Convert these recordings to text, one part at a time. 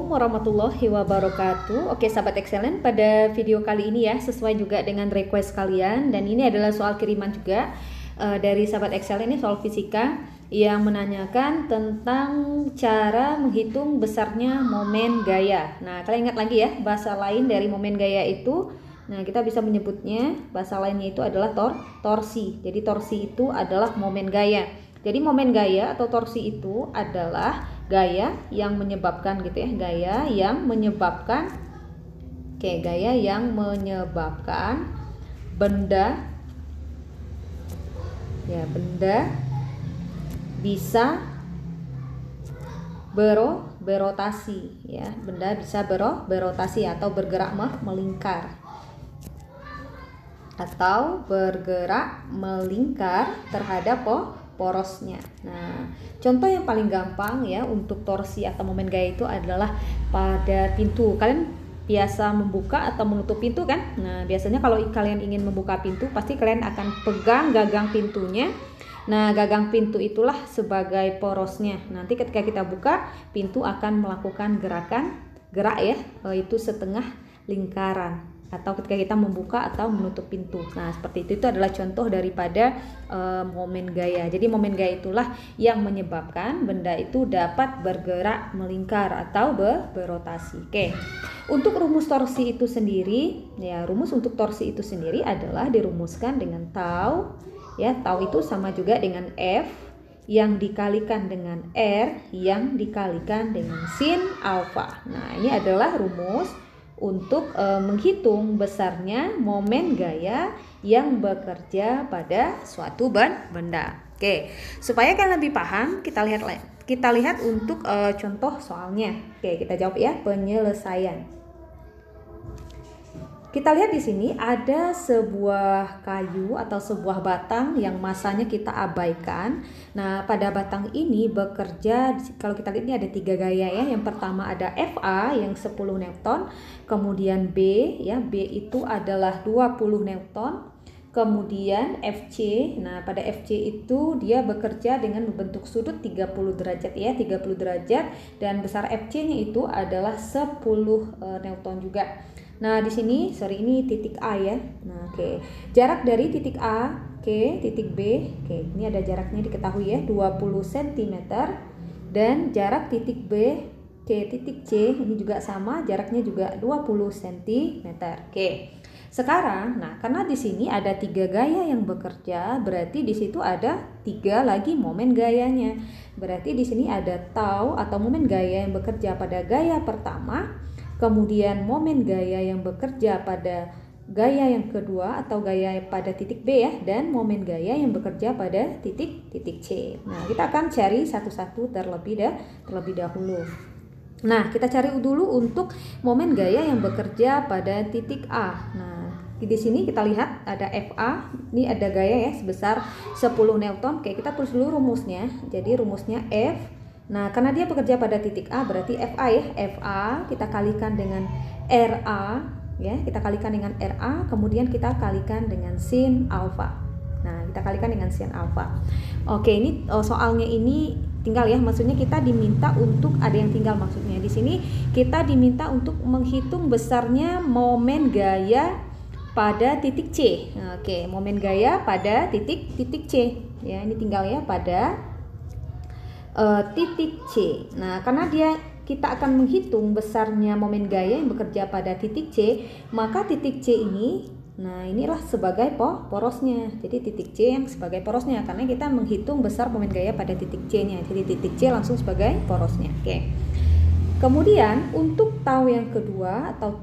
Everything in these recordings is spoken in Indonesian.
Assalamualaikum warahmatullahi wabarakatuh. Oke sahabat excellent, pada video kali ini ya sesuai juga dengan request kalian, dan ini adalah soal kiriman juga dari sahabat excellent, ini soal fisika yang menanyakan tentang cara menghitung besarnya momen gaya. Nah kalian ingat lagi ya, bahasa lain dari momen gaya itu, nah kita bisa menyebutnya, bahasa lainnya itu adalah torsi. Jadi torsi itu adalah momen gaya. Jadi momen gaya atau torsi itu adalah gaya yang menyebabkan gitu ya, gaya yang menyebabkan benda bisa berotasi ya, benda bisa berotasi atau bergerak melingkar terhadap porosnya. Nah, contoh yang paling gampang ya untuk torsi atau momen gaya itu adalah pada pintu. Kalian biasa membuka atau menutup pintu kan? Nah, biasanya kalau kalian ingin membuka pintu, pasti kalian akan pegang gagang pintunya. Nah, gagang pintu itulah sebagai porosnya. Nanti ketika kita buka, pintu akan melakukan gerak ya, itu setengah lingkaran. Atau ketika kita membuka atau menutup pintu. Nah seperti itu adalah contoh daripada momen gaya. Jadi momen gaya itulah yang menyebabkan benda itu dapat bergerak melingkar atau berotasi. Oke. Untuk rumus torsi itu sendiri ya, rumus untuk torsi itu sendiri adalah dirumuskan dengan tau ya. Tau itu sama juga dengan F yang dikalikan dengan R yang dikalikan dengan sin alfa. Nah ini adalah rumus untuk menghitung besarnya momen gaya yang bekerja pada suatu benda. Oke, supaya kalian lebih paham, kita lihat untuk contoh soalnya. Oke, kita jawab ya, penyelesaian. Kita lihat di sini ada sebuah kayu atau sebuah batang yang masanya kita abaikan. Nah, pada batang ini bekerja, kalau kita lihat ini ada 3 gaya ya. Yang pertama ada FA yang 10 Newton, kemudian B ya, B itu adalah 20 Newton. Kemudian FC, nah pada FC itu dia bekerja dengan membentuk sudut 30 derajat ya, 30 derajat, dan besar FC-nya itu adalah 10 Newton juga. Nah, di sini ini titik A ya. Nah, oke. Jarak dari titik A ke titik B, ini ada jaraknya diketahui ya, 20 cm, dan jarak titik B ke titik C ini juga sama, jaraknya juga 20 cm. Oke. Sekarang, nah karena di sini ada 3 gaya yang bekerja, berarti di situ ada 3 lagi momen gayanya. Berarti di sini ada tau atau momen gaya yang bekerja pada gaya pertama, kemudian momen gaya yang bekerja pada gaya yang kedua atau gaya pada titik B ya, dan momen gaya yang bekerja pada titik C. Nah, kita akan cari satu-satu terlebih dahulu. Nah, kita cari dulu untuk momen gaya yang bekerja pada titik A. Nah, di sini kita lihat ada FA, ini ada gaya ya sebesar 10 Newton. Oke, kita tulis dulu rumusnya. Jadi rumusnya F. Nah, karena dia bekerja pada titik A, berarti FA ya. FA kita kalikan dengan RA ya, kita kalikan dengan RA, kemudian kita kalikan dengan sin alfa. Nah, kita kalikan dengan sin alfa. Oke, ini soalnya ini tinggal ya, maksudnya kita diminta untuk ada yang tinggal maksudnya. Di sini kita diminta untuk menghitung besarnya momen gaya pada titik C. Oke, momen gaya pada titik C. Ya, ini tinggal ya pada titik C. Nah, karena kita akan menghitung besarnya momen gaya yang bekerja pada titik C, maka titik C ini, nah inilah sebagai porosnya. Jadi titik C yang sebagai porosnya, karena kita menghitung besar momen gaya pada titik C-nya. Jadi titik C langsung sebagai porosnya. Oke. Kemudian untuk tau yang kedua atau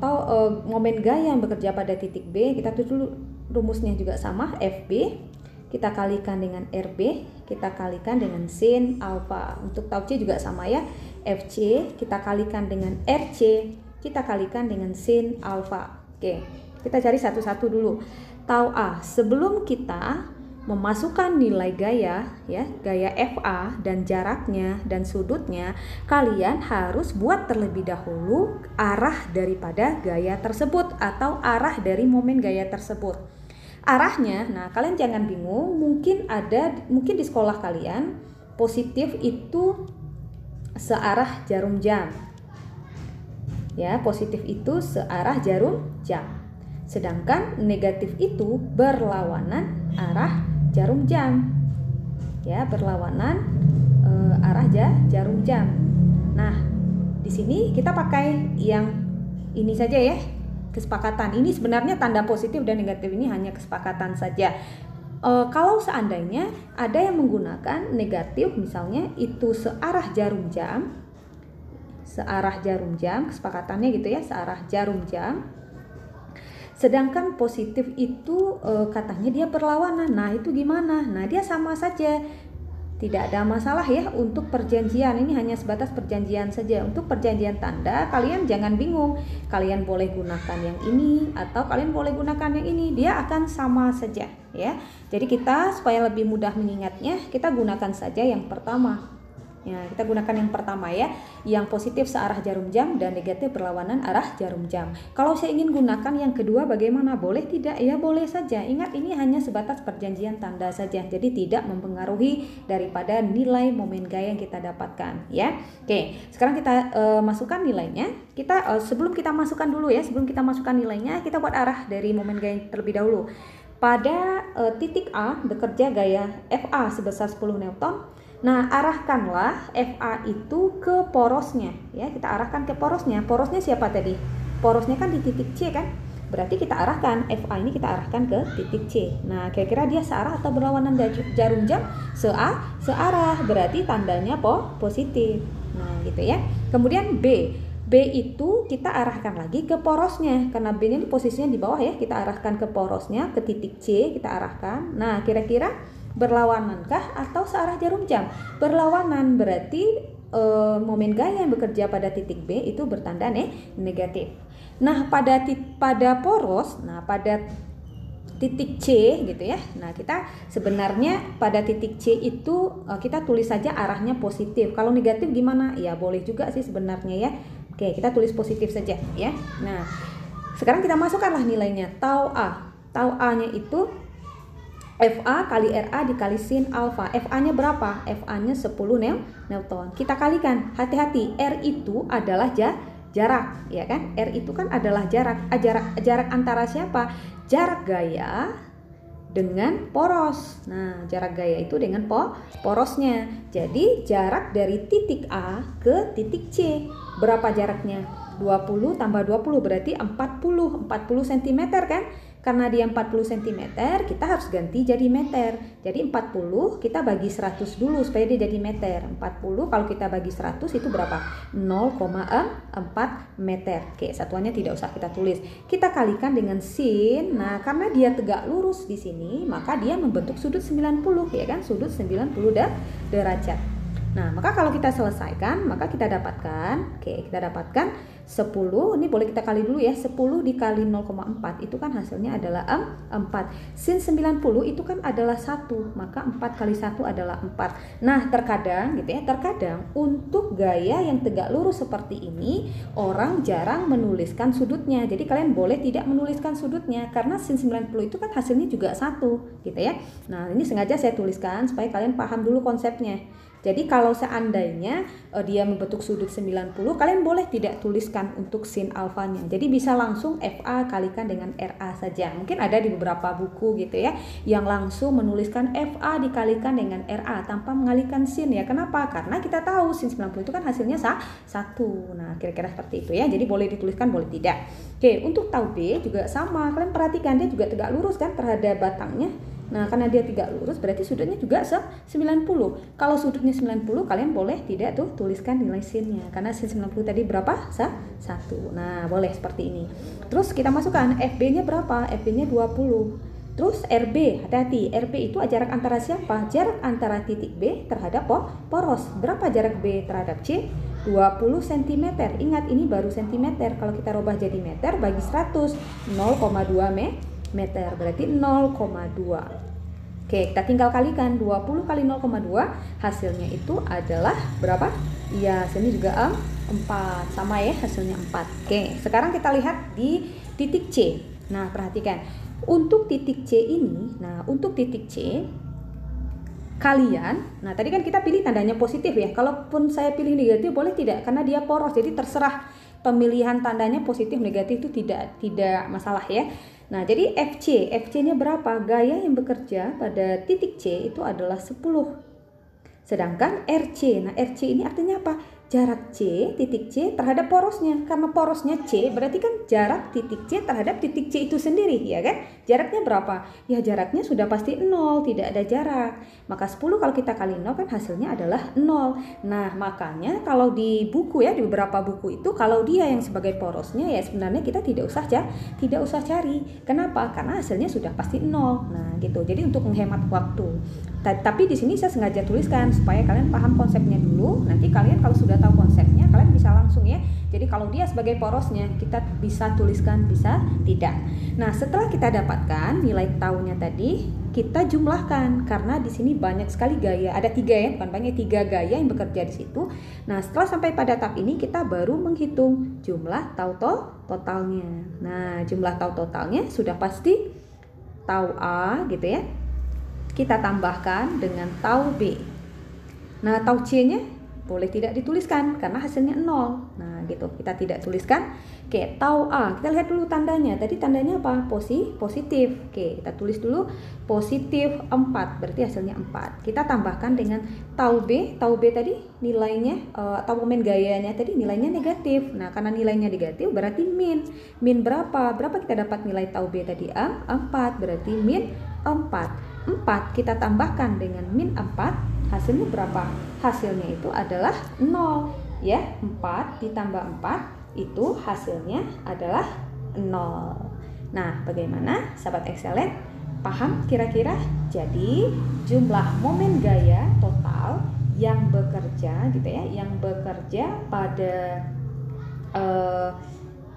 momen gaya yang bekerja pada titik B, kita tulis dulu rumusnya juga sama, FB kita kalikan dengan RB, kita kalikan dengan sin alfa. Untuk tau C juga sama ya, FC kita kalikan dengan RC, kita kalikan dengan sin alfa. Oke, kita cari satu-satu dulu. Tau A, sebelum kita memasukkan nilai gaya ya, gaya FA dan jaraknya dan sudutnya, kalian harus buat terlebih dahulu arah daripada gaya tersebut atau arah dari momen gaya tersebut. Arahnya, nah kalian jangan bingung, mungkin di sekolah kalian positif itu searah jarum jam. Ya, positif itu searah jarum jam. Sedangkan negatif itu berlawanan arah jarum jam. Ya, berlawanan arah jarum jam. Nah, di sini kita pakai yang ini saja ya, kesepakatan. Ini sebenarnya tanda positif dan negatif ini hanya kesepakatan saja. Kalau seandainya ada yang menggunakan negatif, misalnya itu searah jarum jam, kesepakatannya gitu ya, searah jarum jam. Sedangkan positif itu katanya dia berlawanan. Nah, itu gimana? Nah, dia sama saja. Tidak ada masalah ya untuk perjanjian. Ini hanya sebatas perjanjian saja. Untuk perjanjian tanda, kalian jangan bingung. Kalian boleh gunakan yang ini atau kalian boleh gunakan yang ini. Dia akan sama saja ya. Jadi kita supaya lebih mudah mengingatnya, kita gunakan saja yang pertama. Ya, kita gunakan yang pertama ya, yang positif searah jarum jam dan negatif berlawanan arah jarum jam. Kalau saya ingin gunakan yang kedua bagaimana? Boleh tidak? Ya boleh saja. Ingat ini hanya sebatas perjanjian tanda saja. Jadi tidak mempengaruhi daripada nilai momen gaya yang kita dapatkan ya. Oke, sekarang kita masukkan nilainya. Kita sebelum kita masukkan dulu ya, sebelum kita masukkan nilainya, kita buat arah dari momen gaya terlebih dahulu. Pada titik A bekerja gaya FA sebesar 10 Newton. Nah, arahkanlah FA itu ke porosnya ya. Kita arahkan ke porosnya. Porosnya siapa tadi? Porosnya kan di titik C kan? Berarti kita arahkan FA ini, kita arahkan ke titik C. Nah, kira-kira dia searah atau berlawanan jarum jam? Searah. Berarti tandanya positif. Nah, gitu ya. Kemudian B. B itu kita arahkan lagi ke porosnya. Karena B ini posisinya di bawah ya. Kita arahkan ke porosnya, ke titik C kita arahkan. Nah, kira-kira berlawanankah atau searah jarum jam? Berlawanan, berarti momen gaya yang bekerja pada titik B itu bertanda negatif. Nah, pada poros, pada titik C gitu ya. Nah, kita sebenarnya pada titik C itu kita tulis saja arahnya positif. Kalau negatif gimana? Ya boleh juga sih sebenarnya ya. Oke, kita tulis positif saja ya. Nah, sekarang kita masukkanlah nilainya. Tau A. Tau A-nya itu FA kali RA dikali sin alfa. FA-nya berapa? FA-nya 10 Newton. Kita kalikan. Hati-hati, R itu adalah jarak, ya kan? R itu kan adalah jarak. Jarak antara siapa? Jarak gaya dengan poros. Nah, jarak gaya itu dengan porosnya. Jadi, jarak dari titik A ke titik C. Berapa jaraknya? 20 tambah 20 berarti 40 cm kan? Karena dia 40 cm, kita harus ganti jadi meter. Jadi 40 kita bagi 100 dulu supaya dia jadi meter. 40 kalau kita bagi 100 itu berapa? 0,4 meter. Oke, satuannya tidak usah kita tulis. Kita kalikan dengan sin. Nah, karena dia tegak lurus di sini, maka dia membentuk sudut 90 ya kan? Sudut 90 derajat. Nah, maka kalau kita selesaikan, maka kita dapatkan, kita dapatkan 10, ini boleh kita kali dulu ya, 10 dikali 0,4 itu kan hasilnya adalah 4. Sin 90 itu kan adalah 1, maka 4 kali 1 adalah 4. Nah, terkadang gitu ya, terkadang untuk gaya yang tegak lurus seperti ini, orang jarang menuliskan sudutnya. Jadi kalian boleh tidak menuliskan sudutnya, karena sin 90 itu kan hasilnya juga 1 gitu ya. Nah, ini sengaja saya tuliskan supaya kalian paham dulu konsepnya. Jadi kalau seandainya dia membentuk sudut 90, kalian boleh tidak tuliskan untuk sin alfanya. Jadi bisa langsung FA kalikan dengan RA saja. Mungkin ada di beberapa buku gitu ya, yang langsung menuliskan FA dikalikan dengan RA tanpa mengalihkan sin ya. Kenapa? Karena kita tahu sin 90 itu kan hasilnya 1. Nah, kira-kira seperti itu ya. Jadi boleh dituliskan, boleh tidak. Oke, untuk tau B juga sama. Kalian perhatikan dia juga tegak lurus kan terhadap batangnya. Nah, karena dia tegak lurus berarti sudutnya juga 90. Kalau sudutnya 90, kalian boleh tidak tuh tuliskan nilai sinnya. Karena sin 90 tadi berapa? 1. Nah, boleh seperti ini. Terus kita masukkan FB-nya berapa? FB-nya 20. Terus RB, hati-hati. RB itu jarak antara siapa? Jarak antara titik B terhadap poros. Berapa jarak B terhadap C? 20 cm. Ingat ini baru cm. Kalau kita rubah jadi meter bagi 100, 0,2 meter, berarti 0,2. Oke, kita tinggal kalikan 20 kali 0,2, hasilnya itu adalah berapa? Iya, hasilnya juga 4. Sama ya, hasilnya 4. Oke, sekarang kita lihat di titik C. Nah, perhatikan. Untuk titik C ini, untuk titik C kalian, tadi kan kita pilih tandanya positif ya. Kalaupun saya pilih negatif boleh tidak, karena dia poros, jadi terserah pemilihan tandanya positif negatif itu tidak masalah ya. Nah, jadi FC-nya berapa? Gaya yang bekerja pada titik C itu adalah 10. Sedangkan RC, nah RC ini artinya apa? Jarak C, titik C terhadap porosnya. Karena porosnya C, berarti kan jarak titik C terhadap titik C itu sendiri, ya kan? Jaraknya berapa? Ya jaraknya sudah pasti 0, tidak ada jarak. Maka 10 kalau kita kali 0 kan hasilnya adalah 0. Nah, makanya kalau di buku ya, di beberapa buku itu kalau dia yang sebagai porosnya ya sebenarnya kita tidak usah cari. Kenapa? Karena hasilnya sudah pasti 0. Nah, gitu. Jadi untuk menghemat waktu. Tapi di sini saya sengaja tuliskan supaya kalian paham konsepnya dulu. Nanti kalian kalau sudah tahu konsepnya, kalian bisa langsung ya. Jadi kalau dia sebagai porosnya, kita bisa tuliskan, bisa tidak. Nah, setelah kita dapatkan nilai taunya tadi, kita jumlahkan karena di sini banyak sekali gaya. Ada 3 ya, bukan banyak, 3 gaya yang bekerja di situ. Nah, setelah sampai pada tahap ini, kita baru menghitung jumlah tau totalnya. Nah, jumlah tau totalnya sudah pasti tau A gitu ya. Kita tambahkan dengan tau B. Nah, tau C-nya boleh tidak dituliskan karena hasilnya 0. Nah, gitu. Kita tidak tuliskan. Oke, tau A. Kita lihat dulu tandanya. Tadi tandanya apa? Positif. Oke, kita tulis dulu positif 4. Berarti hasilnya 4. Kita tambahkan dengan tau B. Tau B tadi nilainya atau momen gayanya tadi nilainya negatif. Nah, karena nilainya negatif berarti min. Min berapa? Berapa kita dapat nilai tau B tadi? 4. Berarti min 4. 4 kita tambahkan dengan min 4, hasilnya berapa? Hasilnya itu adalah 0 ya. 4 ditambah 4 itu hasilnya adalah 0. Nah, bagaimana sahabat excellent? Paham kira-kira? Jadi jumlah momen gaya total yang bekerja gitu ya, yang bekerja pada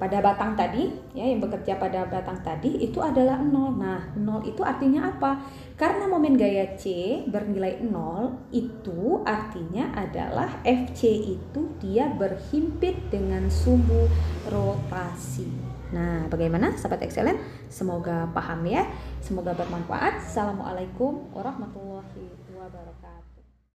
batang tadi ya, yang bekerja pada batang tadi itu adalah 0. Nah, 0 itu artinya apa? Karena momen gaya C bernilai 0, itu artinya adalah FC itu dia berhimpit dengan sumbu rotasi. Nah, bagaimana sahabat excellent? Semoga paham ya. Semoga bermanfaat. Assalamualaikum warahmatullahi wabarakatuh.